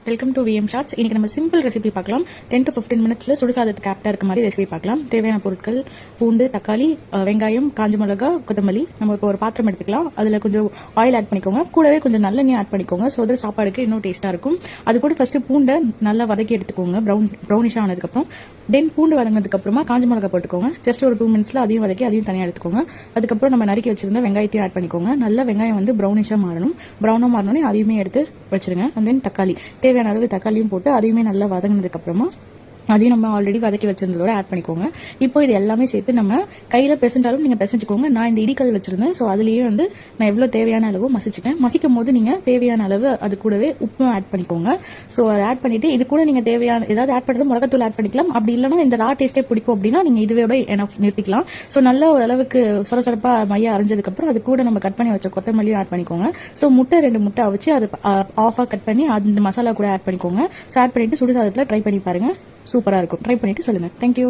Welcome to VM shorts. இன்னைக்கு நம்ம simple recipe பார்க்கலாம். 10 to 15 மினிட்ஸ்ல சுடுசாதத்துக்கு ஆப்டா இருக்க மாதிரி ரெசிபி பார்க்கலாம். தேவையான பொருட்கள் பூண்டு, தக்காளி, வெங்காயம், காஞ்ச மிளகா, கொத்தமல்லி. நம்ம இப்போ ஒரு பாத்திரம் எடுத்துக்கலாம். அதுல கொஞ்சம் ஆயில் ஆட் பண்ணிக்கோங்க. கூடவே கொஞ்சம் நல்லெண்ணெய் ஆட் பண்ணிக்கோங்க. ஸோ அது சாப்பாடுக்கு இன்னும் டேஸ்டா இருக்கும். அது கூட ஃபர்ஸ்ட் பூண்டை நல்லா வதக்கி எடுத்துக்கோங்க. ப்ரௌனிஷா ஆனதுக்கு அப்புறம் தென் பூண்டு வதங்கினதுக்கு அப்புறமா காஞ்ச மிளகா போட்டுக்கோங்க. ஜஸ்ட் ஒரு 2 மினிட்ஸ்ல அதையும் வதக்கி அதையும் தனியாக எடுத்துக்கோங்க. அதுக்கப்புறம் நம்ம நறுக்கி வச்சிருந்த வெங்காயத்தையும் ஆட் பண்ணிக்கோங்க. நல்லா வெங்காயம் வந்து ப்ரௌனிஷா மாறணும். ப்ரௌனா மாறணும்னே அதையுமே எடுத்து வச்சிருங்க. அண்ட் தென் தக்காளி, தேவையான அளவு தக்காளியும் போட்டு அதையுமே நல்லா வதங்கினதுக்கு அப்புறமா அதையும் நம்ம ஆல்ரெடி வதக்கி வச்சிருந்ததோட ஆட் பண்ணிக்கோங்க. இப்போ இது எல்லாமே சேர்த்து நம்ம கையில பிசைஞ்சாலும் நீங்க பிசைஞ்சுக்கோங்க. நான் இந்த இடிக்கல் வச்சிருந்தேன். ஸோ அதுலயே வந்து நான் எவ்வளவு தேவையான அளவு மசிச்சுட்டேன். மசிக்கும் போது நீங்க தேவையான அளவு அது கூடவே உப்பும் ஆட் பண்ணிக்கோங்க. ஸோ அதை ஆட் பண்ணிட்டு இது கூட நீங்க தேவையான ஏதாவது ஆட் பண்றது மிளகாத்தூள் ஆட் பண்ணிக்கலாம். அப்படி இல்லைன்னா இந்த ரா டேஸ்டே பிடிக்கும் அப்படின்னா நீங்க இதுவே எனஃப் நிறுத்திக்கலாம். ஸோ நல்ல ஒரு அளவுக்கு சொரசொரப்பா மையா அரைஞ்சதுக்கு அப்புறம் அது கூட நம்ம கட் பண்ணி வச்ச கொத்தமல்லியும் ஆட் பண்ணிக்கோங்க. ஸோ 2 முட்டை அவிச்சு அது ஆஃபா கட் பண்ணி அந்த மசாலா கூட ஆட் பண்ணிக்கோங்க. ஸோ ஆட் பண்ணிட்டு சுடுசாதத்துல ட்ரை பண்ணி பாருங்க. சூப்பரா இருக்கும். ட்ரை பண்ணிட்டு சொல்லுங்க. தேங்க்யூ.